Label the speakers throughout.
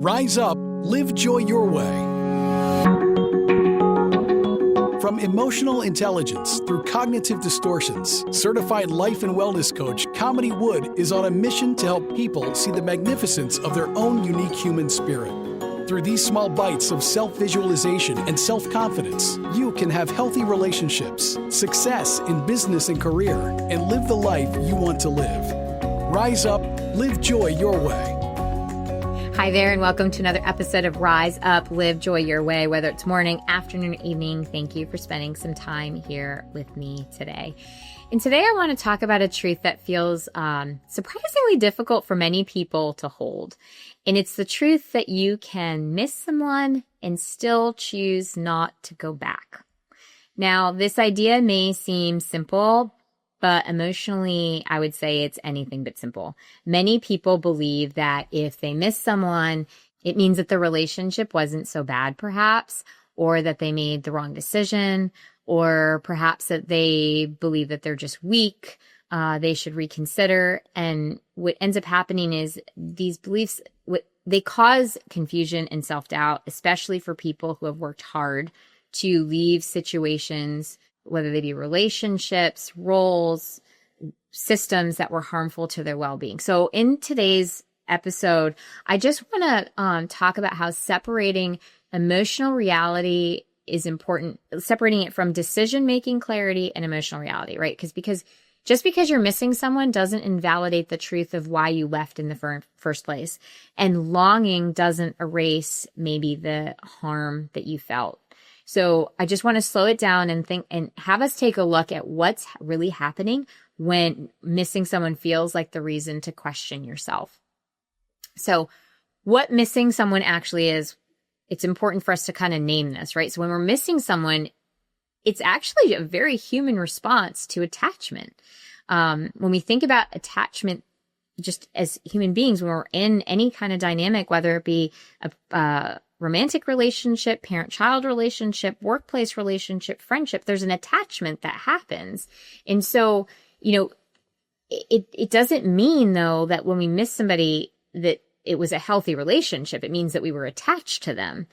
Speaker 1: Rise up, live joy your way. From emotional intelligence through cognitive distortions, certified life and wellness coach Kamini Wood is on a mission to help people see the magnificence of their own unique human spirit. Through these small bites of self-visualization and self-confidence, you can have healthy relationships, success in business and career, and live the life you want to live. Rise up, live joy your way.
Speaker 2: Hi there, and welcome to another episode of Rise Up, Live Joy Your Way. Whether it's morning, afternoon, or evening, thank you for spending some time here with me today. And today I want to talk about a truth that feels surprisingly difficult for many people to hold. And it's the truth that you can miss someone and still choose not to go back. Now, this idea may seem simple, but emotionally, I would say it's anything but simple. Many people believe that if they miss someone, it means that the relationship wasn't so bad, perhaps, or that they made the wrong decision, or perhaps that they believe that they're just weak, they should reconsider. And what ends up happening is these beliefs, they cause confusion and self-doubt, especially for people who have worked hard to leave situations, whether they be relationships, roles, systems that were harmful to their well-being. So in today's episode, I just want to talk about how separating emotional reality is important, separating it from decision-making clarity and emotional reality, right? Because just because you're missing someone doesn't invalidate the truth of why you left in the first place. And longing doesn't erase maybe the harm that you felt. So I just want to slow it down and think and have us take a look at what's really happening when missing someone feels like the reason to question yourself. So what missing someone actually is, it's important for us to kind of name this, right? So when we're missing someone, it's actually a very human response to attachment. When we think about attachment, just as human beings, when we're in any kind of dynamic, whether it be a romantic relationship, parent-child relationship, workplace relationship, friendship, there's an attachment that happens. And so, it doesn't mean though that when we miss somebody that it was a healthy relationship. It means that we were attached to them.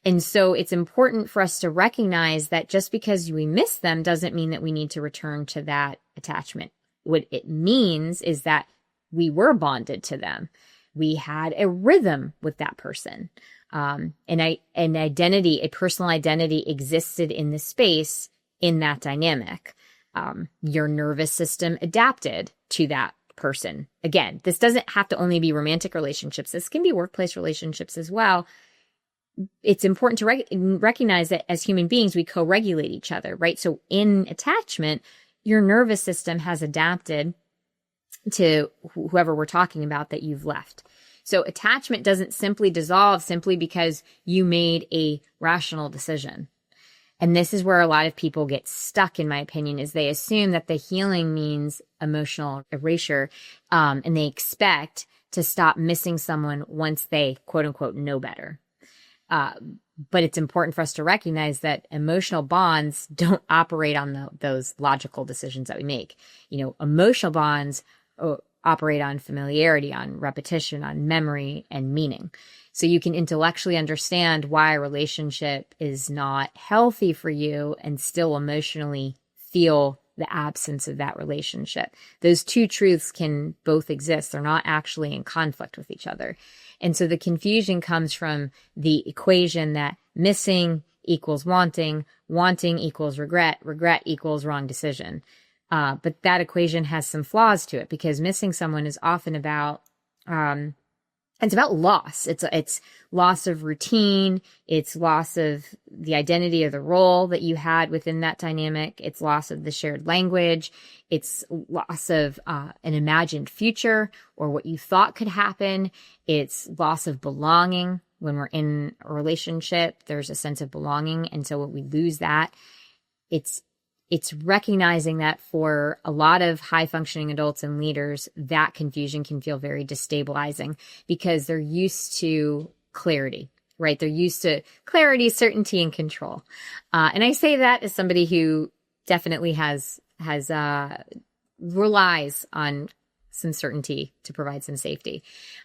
Speaker 2: And so it's important for us to recognize that just because we miss them doesn't mean that we need to return to that attachment. What it means is that we were bonded to them. We had a rhythm with that person. An identity, a personal identity existed in the space in that dynamic. Your nervous system adapted to that person. Again, this doesn't have to only be romantic relationships. This can be workplace relationships as well. It's important to recognize that as human beings, we co-regulate each other, right? So in attachment, your nervous system has adapted to whoever we're talking about that you've left. So attachment doesn't simply dissolve simply because you made a rational decision. And this is where a lot of people get stuck, in my opinion, is they assume that the healing means emotional erasure, and they expect to stop missing someone once they, quote unquote, know better. But it's important for us to recognize that emotional bonds don't operate on those logical decisions that we make. Emotional bonds operate on familiarity, on repetition, on memory, and meaning. So you can intellectually understand why a relationship is not healthy for you and still emotionally feel the absence of that relationship. Those two truths can both exist. They're not actually in conflict with each other. And so the confusion comes from the equation that missing equals wanting, wanting equals regret, regret equals wrong decision. But that equation has some flaws to it because missing someone is often about, it's about loss. It's loss of routine. It's loss of the identity of the role that you had within that dynamic. It's loss of the shared language. It's loss of an imagined future or what you thought could happen. It's loss of belonging. When we're in a relationship, there's a sense of belonging. And so when we lose that, it's recognizing that for a lot of high-functioning adults and leaders, that confusion can feel very destabilizing because they're used to clarity, right? They're used to clarity, certainty, and control. And I say that as somebody who definitely relies on some certainty, to provide some safety.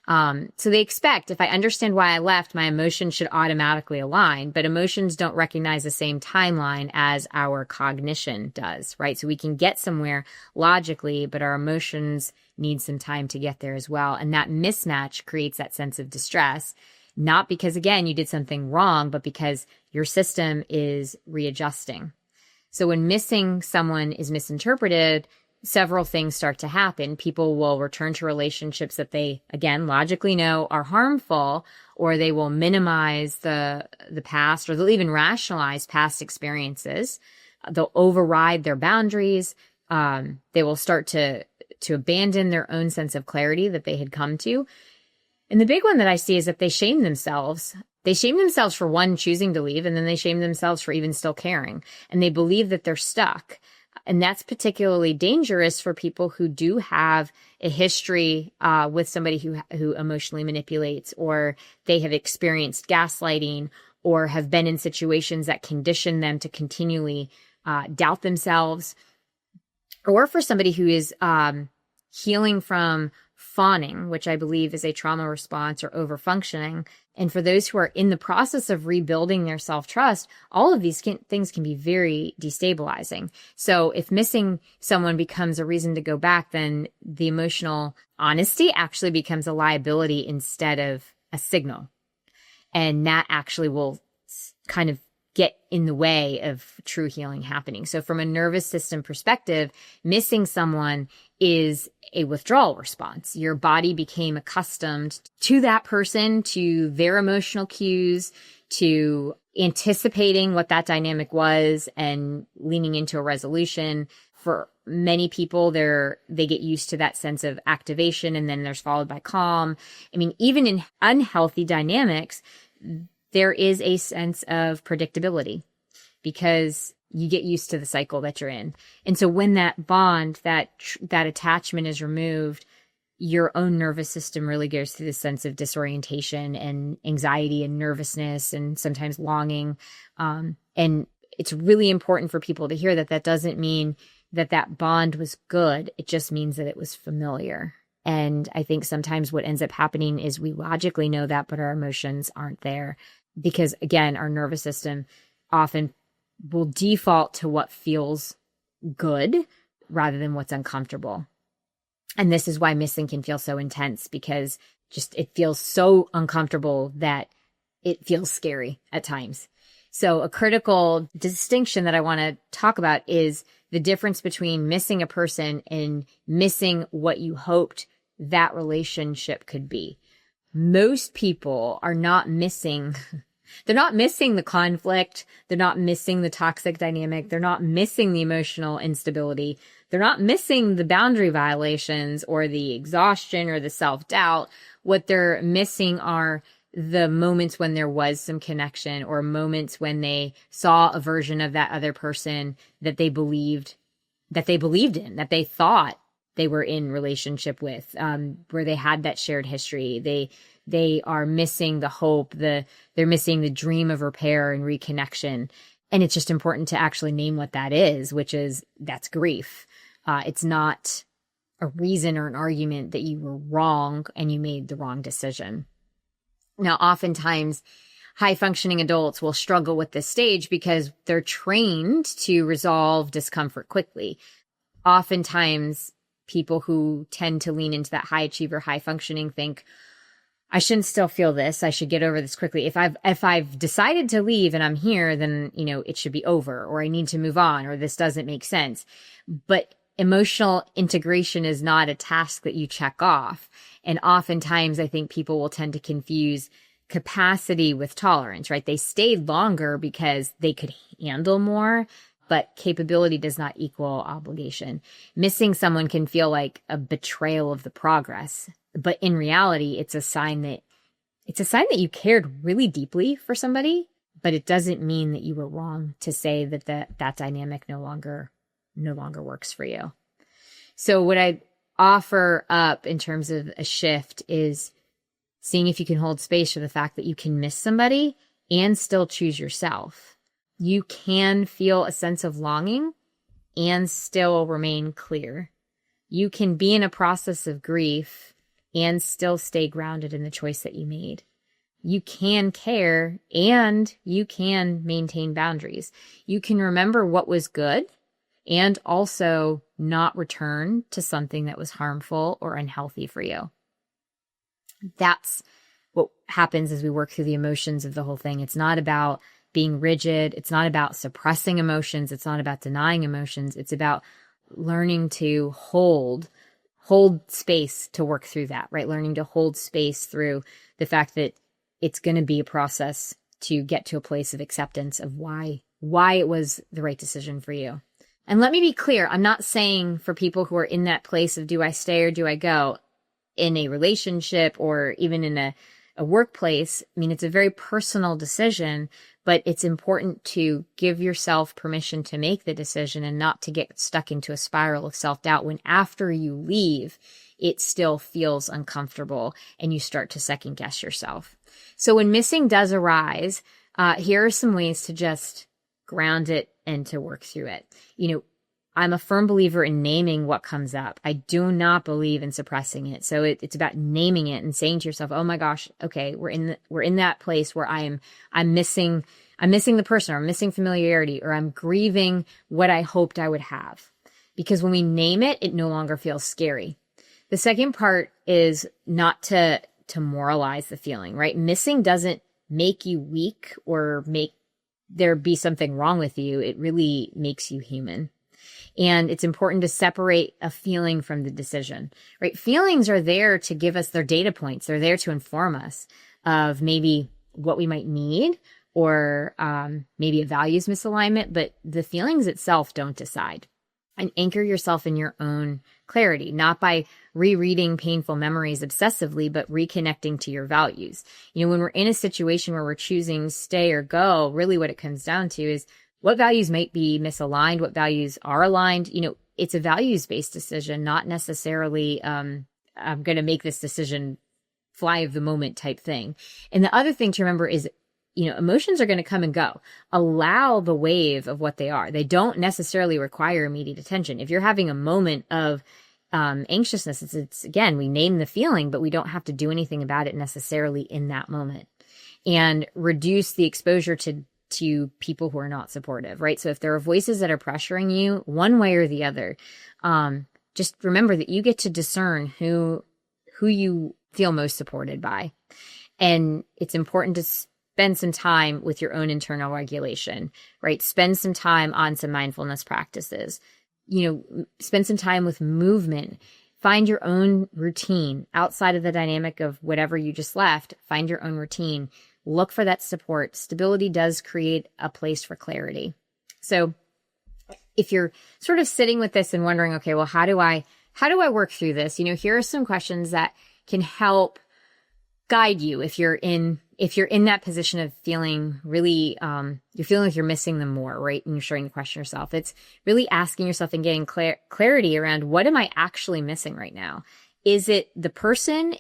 Speaker 2: So they expect, if I understand why I left, my emotions should automatically align, but emotions don't recognize the same timeline as our cognition does, right? So we can get somewhere logically, but our emotions need some time to get there as well. And that mismatch creates that sense of distress, not because, again, you did something wrong, but because your system is readjusting. So when missing someone is misinterpreted, several things start to happen. People will return to relationships that they, again, logically know are harmful, or they will minimize the past, or they'll even rationalize past experiences. They'll override their boundaries. They will start to abandon their own sense of clarity that they had come to. And the big one that I see is that they shame themselves. They shame themselves for, one, choosing to leave, and then they shame themselves for even still caring. And they believe that they're stuck. And that's particularly dangerous for people who do have a history with somebody who emotionally manipulates, or they have experienced gaslighting, or have been in situations that condition them to continually doubt themselves, or for somebody who is healing from fawning, which I believe is a trauma response, or overfunctioning. And for those who are in the process of rebuilding their self-trust, all of these things can be very destabilizing. So if missing someone becomes a reason to go back, then the emotional honesty actually becomes a liability instead of a signal. And that actually will kind of get in the way of true healing happening. So from a nervous system perspective, missing someone is a withdrawal response. Your body became accustomed to that person, to their emotional cues, to anticipating what that dynamic was and leaning into a resolution. For many people, they get used to that sense of activation, and then there's followed by calm. I mean, even in unhealthy dynamics, there is a sense of predictability because you get used to the cycle that you're in. And so when that bond, that attachment is removed, your own nervous system really goes through this sense of disorientation and anxiety and nervousness and sometimes longing. And it's really important for people to hear that that doesn't mean that that bond was good. It just means that it was familiar. And I think sometimes what ends up happening is we logically know that, but our emotions aren't there because, again, our nervous system often will default to what feels good rather than what's uncomfortable. And this is why missing can feel so intense, because just it feels so uncomfortable that it feels scary at times. So a critical distinction that I want to talk about is the difference between missing a person and missing what you hoped that relationship could be. Most people are not missing, they're not missing the conflict. They're not missing the toxic dynamic. They're not missing the emotional instability. They're not missing the boundary violations or the exhaustion or the self-doubt. What they're missing are the moments when there was some connection, or moments when they saw a version of that other person that they believed in, that they thought they were in relationship with, where they had that shared history. They are missing the hope, they're missing the dream of repair and reconnection. And it's just important to actually name what that is, which is that's grief. It's not a reason or an argument that you were wrong and you made the wrong decision. Now, oftentimes, high-functioning adults will struggle with this stage because they're trained to resolve discomfort quickly. Oftentimes, people who tend to lean into that high achiever, high functioning think, I shouldn't still feel this. I should get over this quickly. If I've decided to leave and I'm here, then, it should be over, or I need to move on, or this doesn't make sense. But emotional integration is not a task that you check off. And oftentimes I think people will tend to confuse capacity with tolerance, right? They stayed longer because they could handle more, but capability does not equal obligation. Missing someone can feel like a betrayal of the progress, but in reality, it's a sign that you cared really deeply for somebody, but it doesn't mean that you were wrong to say that dynamic no longer works for you. So what I offer up in terms of a shift is seeing if you can hold space for the fact that you can miss somebody and still choose yourself. You can feel a sense of longing and still remain clear. you can be in a process of grief and still stay grounded in the choice that you made. You can care and you can maintain boundaries. You can remember what was good and also not return to something that was harmful or unhealthy for you. That's what happens as we work through the emotions of the whole thing. It's not about being rigid. It's not about suppressing emotions. It's not about denying emotions. It's about learning to hold space to work through that, right? Learning to hold space through the fact that it's going to be a process to get to a place of acceptance of why it was the right decision for you. And let me be clear, I'm not saying for people who are in that place of do I stay or do I go in a relationship or even in a workplace. I mean, it's a very personal decision, but it's important to give yourself permission to make the decision and not to get stuck into a spiral of self-doubt when after you leave, it still feels uncomfortable and you start to second guess yourself. So when missing does arise, here are some ways to just ground it and to work through it. I'm a firm believer in naming what comes up. I do not believe in suppressing it. So it's about naming it and saying to yourself, oh my gosh, okay, we're in that place where I'm missing the person, or I'm missing familiarity, or I'm grieving what I hoped I would have. Because when we name it, it no longer feels scary. The second part is not to moralize the feeling, right? Missing doesn't make you weak or make there be something wrong with you. It really makes you human. And it's important to separate a feeling from the decision, right? Feelings are there to give us their data points. They're there to inform us of maybe what we might need or maybe a values misalignment, but the feelings itself don't decide. And anchor yourself in your own clarity, not by rereading painful memories obsessively, but reconnecting to your values. When we're in a situation where we're choosing stay or go, really what it comes down to is what values might be misaligned, what values are aligned. It's a values-based decision, not necessarily I'm going to make this decision fly of the moment type thing. And the other thing to remember is, emotions are going to come and go. Allow the wave of what they are. They don't necessarily require immediate attention. If you're having a moment of anxiousness, it's again, we name the feeling, but we don't have to do anything about it necessarily in that moment. And reduce the exposure to people who are not supportive, right? So if there are voices that are pressuring you one way or the other, just remember that you get to discern who you feel most supported by. And it's important to spend some time with your own internal regulation, right? Spend some time on some mindfulness practices, spend some time with movement, find your own routine outside of the dynamic of whatever you just left, find your own routine. Look for that support. Stability does create a place for clarity. So if you're sort of sitting with this and wondering, okay, well, how do I work through this? Here are some questions that can help guide you if you're in that position of feeling really, you're feeling like you're missing them more, right? And you're starting to question yourself. It's really asking yourself and getting clarity around what am I actually missing right now? Is it the person?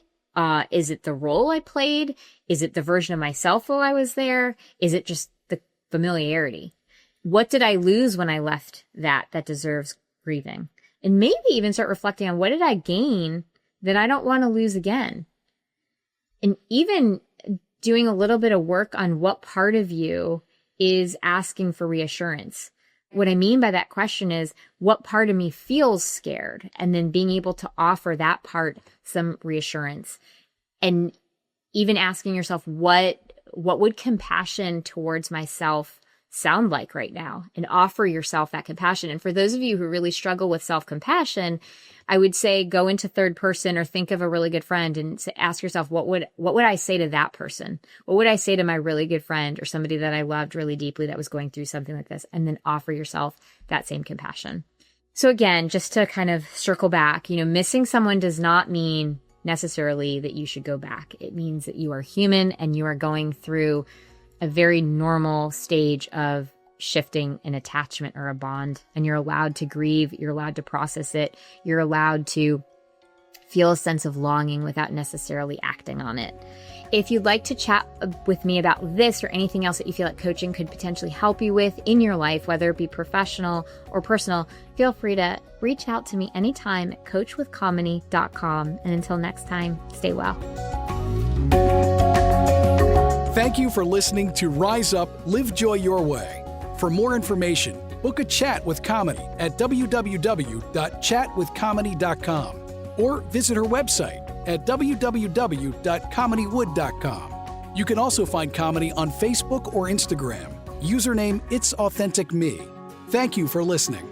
Speaker 2: Is it the role I played? Is it the version of myself while I was there? Is it just the familiarity? What did I lose when I left that deserves grieving? And maybe even start reflecting on what did I gain that I don't want to lose again? And even doing a little bit of work on what part of you is asking for reassurance. What I mean by that question is what part of me feels scared, and then being able to offer that part some reassurance. And even asking yourself, what would compassion towards myself sound like right now, and offer yourself that compassion. And for those of you who really struggle with self-compassion, I would say go into third person or think of a really good friend and ask yourself, what would I say to that person? What would I say to my really good friend or somebody that I loved really deeply that was going through something like this? And then offer yourself that same compassion. So again, just to kind of circle back, missing someone does not mean necessarily that you should go back. It means that you are human and you are going through a very normal stage of shifting an attachment or a bond, and you're allowed to grieve, you're allowed to process it, you're allowed to feel a sense of longing without necessarily acting on it. If you'd like to chat with me about this or anything else that you feel like coaching could potentially help you with in your life, whether it be professional or personal, feel free to reach out to me anytime at coachwithkamini.com. And until next time, stay well.
Speaker 1: Thank you for listening to Rise Up, Live Joy Your Way. For more information, book a chat with Kamini at www.chatwithkamini.com or visit her website at www.kaminiwood.com. You can also find Kamini on Facebook or Instagram. Username It's Authentic Me. Thank you for listening.